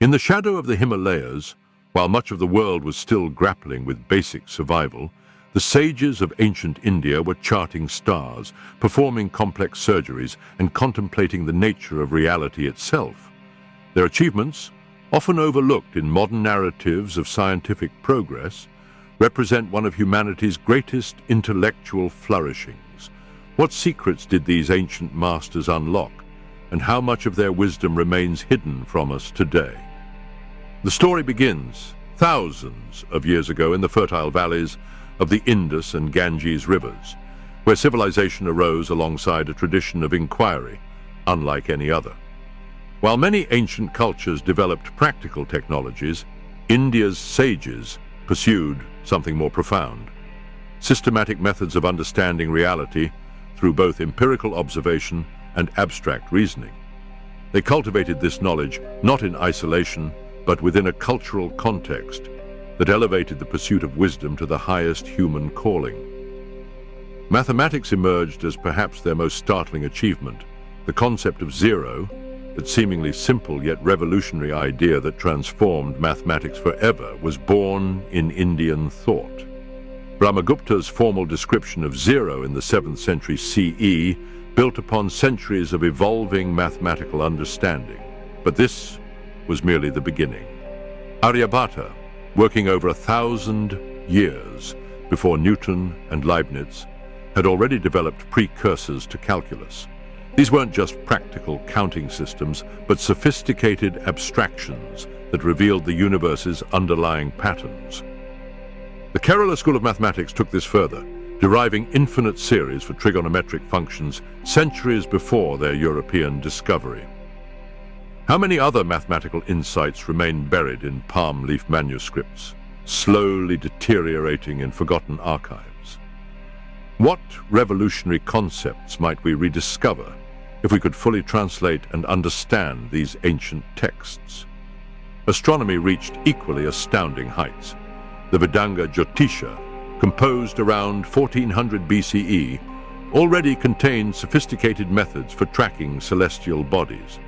In the shadow of the Himalayas, while much of the world was still grappling with basic survival, the sages of ancient India were charting stars, performing complex surgeries, and contemplating the nature of reality itself. Their achievements, often overlooked in modern narratives of scientific progress, represent one of humanity's greatest intellectual flourishings. What secrets did these ancient masters unlock, and how much of their wisdom remains hidden from us today? The story begins thousands of years ago in the fertile valleys of the Indus and Ganges rivers, where civilization arose alongside a tradition of inquiry, unlike any other. While many ancient cultures developed practical technologies, India's sages pursued something more profound: systematic methods of understanding reality through both empirical observation and abstract reasoning. They cultivated this knowledge not in isolation, but within a cultural context that elevated the pursuit of wisdom to the highest human calling. Mathematics emerged as perhaps their most startling achievement. The concept of zero, that seemingly simple yet revolutionary idea that transformed mathematics forever, was born in Indian thought. Brahmagupta's formal description of zero in the 7th century CE built upon centuries of evolving mathematical understanding. But this was merely the beginning. Aryabhata, working over 1,000 years before Newton and Leibniz, had already developed precursors to calculus. These weren't just practical counting systems, but sophisticated abstractions that revealed the universe's underlying patterns. The Kerala School of Mathematics took this further, deriving infinite series for trigonometric functions centuries before their European discovery. How many other mathematical insights remain buried in palm leaf manuscripts, slowly deteriorating in forgotten archives? What revolutionary concepts might we rediscover if we could fully translate and understand these ancient texts? Astronomy reached equally astounding heights. The Vedanga Jyotisha, composed around 1400 BCE, already contained sophisticated methods for tracking celestial bodies.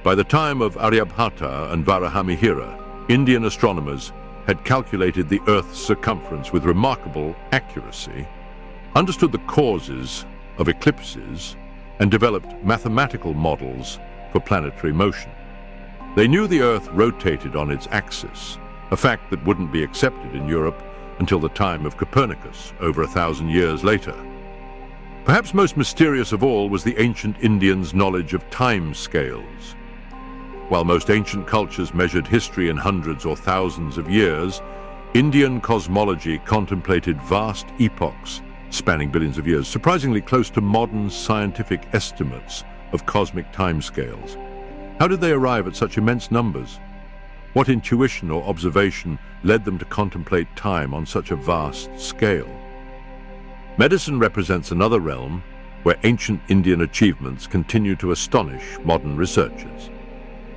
By the time of Aryabhata and Varahamihira, Indian astronomers had calculated the Earth's circumference with remarkable accuracy, understood the causes of eclipses, and developed mathematical models for planetary motion. They knew the Earth rotated on its axis, a fact that wouldn't be accepted in Europe until the time of Copernicus, over 1,000 years later. Perhaps most mysterious of all was the ancient Indians' knowledge of time scales. While most ancient cultures measured history in hundreds or thousands of years, Indian cosmology contemplated vast epochs spanning billions of years, surprisingly close to modern scientific estimates of cosmic timescales. How did they arrive at such immense numbers? What intuition or observation led them to contemplate time on such a vast scale? Medicine represents another realm where ancient Indian achievements continue to astonish modern researchers.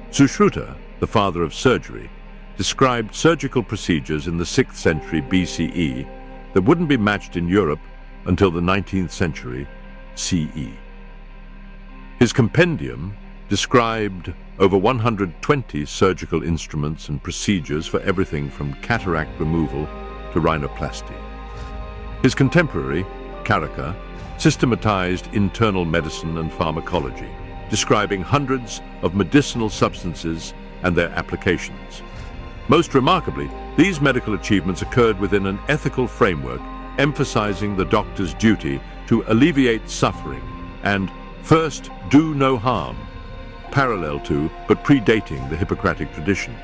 Sushruta, the father of surgery, described surgical procedures in the 6th century BCE that wouldn't be matched in Europe until the 19th century CE. His compendium described over 120 surgical instruments and procedures for everything from cataract removal to rhinoplasty. His contemporary, Karaka, systematized internal medicine and pharmacology, describing hundreds of medicinal substances and their applications. Most remarkably, these medical achievements occurred within an ethical framework emphasizing the doctor's duty to alleviate suffering and first do no harm, parallel to but predating the Hippocratic tradition.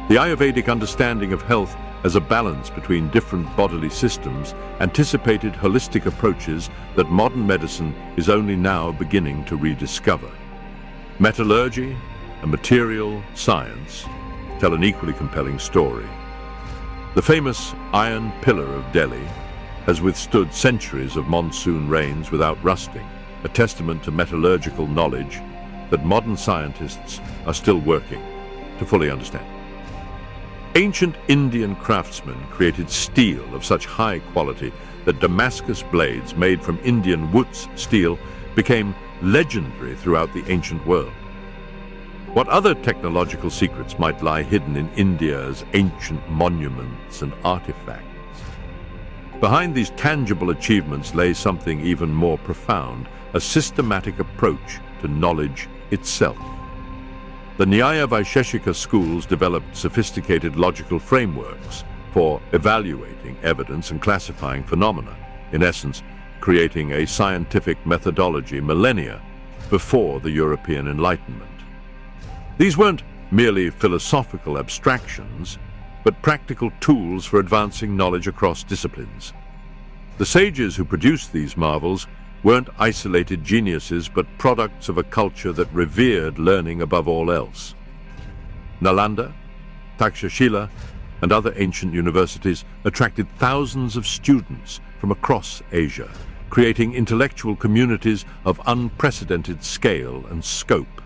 The Ayurvedic understanding of health as a balance between different bodily systems anticipated holistic approaches that modern medicine is only now beginning to rediscover. Metallurgy and material science tell an equally compelling story. The famous Iron Pillar of Delhi has withstood centuries of monsoon rains without rusting, a testament to metallurgical knowledge that modern scientists are still working to fully understand. Ancient Indian craftsmen created steel of such high quality that Damascus blades made from Indian Wootz steel became legendary throughout the ancient world. What other technological secrets might lie hidden in India's ancient monuments and artifacts? Behind these tangible achievements lay something even more profound, a systematic approach to knowledge itself. The Nyaya Vaisheshika schools developed sophisticated logical frameworks for evaluating evidence and classifying phenomena, in essence, creating a scientific methodology millennia before the European Enlightenment. These weren't merely philosophical abstractions, but practical tools for advancing knowledge across disciplines. The sages who produced these marvels weren't isolated geniuses, but products of a culture that revered learning above all else. Nalanda, Takshashila, and other ancient universities attracted thousands of students from across Asia, creating intellectual communities of unprecedented scale and scope.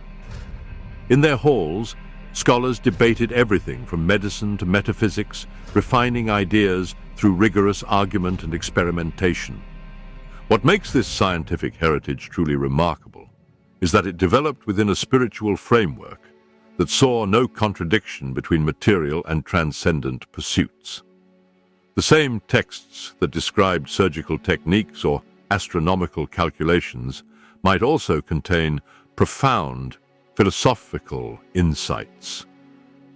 In their halls, scholars debated everything from medicine to metaphysics, refining ideas through rigorous argument and experimentation. What makes this scientific heritage truly remarkable is that it developed within a spiritual framework that saw no contradiction between material and transcendent pursuits. The same texts that described surgical techniques or astronomical calculations might also contain profound philosophical insights.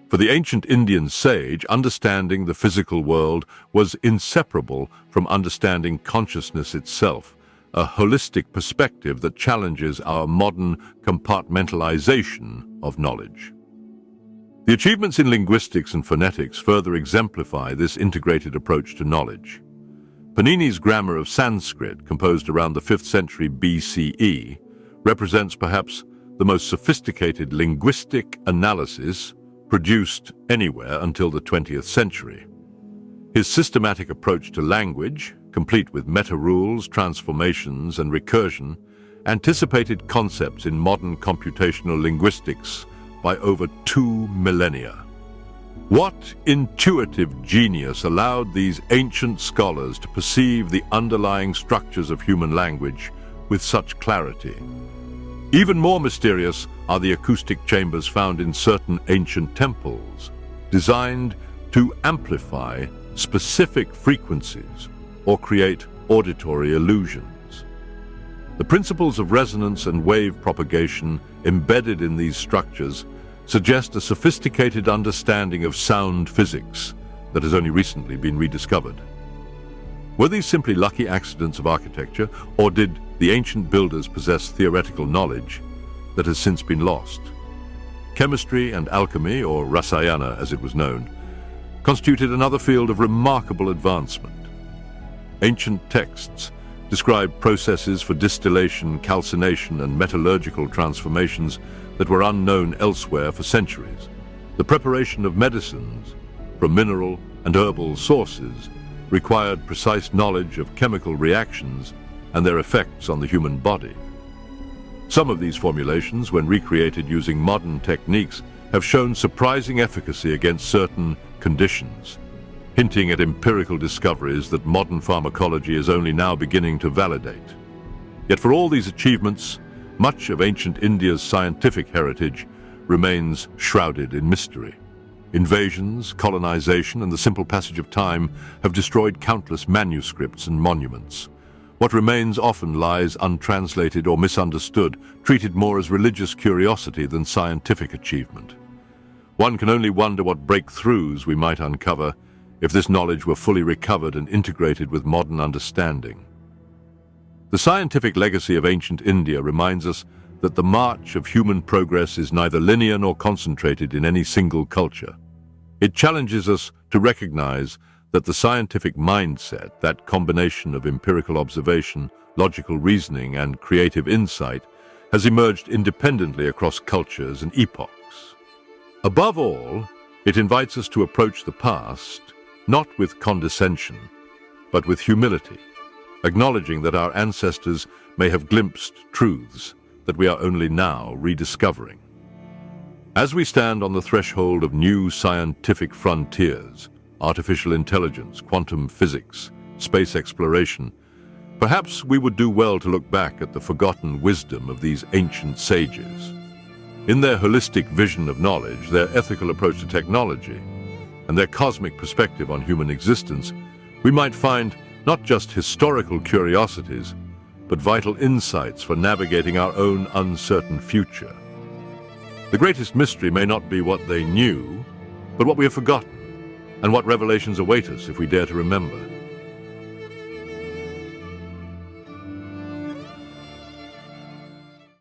For the ancient Indian sage, understanding the physical world was inseparable from understanding consciousness itself, a holistic perspective that challenges our modern compartmentalization of knowledge. The achievements in linguistics and phonetics further exemplify this integrated approach to knowledge. Panini's grammar of Sanskrit, composed around the 5th century BCE, represents perhaps the most sophisticated linguistic analysis produced anywhere until the 20th century. His systematic approach to language, complete with meta-rules, transformations, and recursion, anticipated concepts in modern computational linguistics by over 2 millennia. What intuitive genius allowed these ancient scholars to perceive the underlying structures of human language with such clarity? Even more mysterious are the acoustic chambers found in certain ancient temples, designed to amplify specific frequencies or create auditory illusions. The principles of resonance and wave propagation embedded in these structures suggest a sophisticated understanding of sound physics that has only recently been rediscovered. Were these simply lucky accidents of architecture, or did the ancient builders possess theoretical knowledge that has since been lost? Chemistry and alchemy, or rasayana as it was known, constituted another field of remarkable advancement. Ancient texts describe processes for distillation, calcination, and metallurgical transformations that were unknown elsewhere for centuries. The preparation of medicines from mineral and herbal sources required precise knowledge of chemical reactions and their effects on the human body. Some of these formulations, when recreated using modern techniques, have shown surprising efficacy against certain conditions, hinting at empirical discoveries that modern pharmacology is only now beginning to validate. Yet for all these achievements, much of ancient India's scientific heritage remains shrouded in mystery. Invasions, colonization, and the simple passage of time have destroyed countless manuscripts and monuments. What remains often lies untranslated or misunderstood, treated more as religious curiosity than scientific achievement. One can only wonder what breakthroughs we might uncover if this knowledge were fully recovered and integrated with modern understanding. The scientific legacy of ancient India reminds us that the march of human progress is neither linear nor concentrated in any single culture. It challenges us to recognize that the scientific mindset, that combination of empirical observation, logical reasoning, and creative insight, has emerged independently across cultures and epochs. Above all, it invites us to approach the past not with condescension, but with humility, acknowledging that our ancestors may have glimpsed truths that we are only now rediscovering. As we stand on the threshold of new scientific frontiers, artificial intelligence, quantum physics, space exploration, perhaps we would do well to look back at the forgotten wisdom of these ancient sages. In their holistic vision of knowledge, their ethical approach to technology, and their cosmic perspective on human existence, we might find not just historical curiosities, but vital insights for navigating our own uncertain future. The greatest mystery may not be what they knew, but what we have forgotten, and what revelations await us if we dare to remember.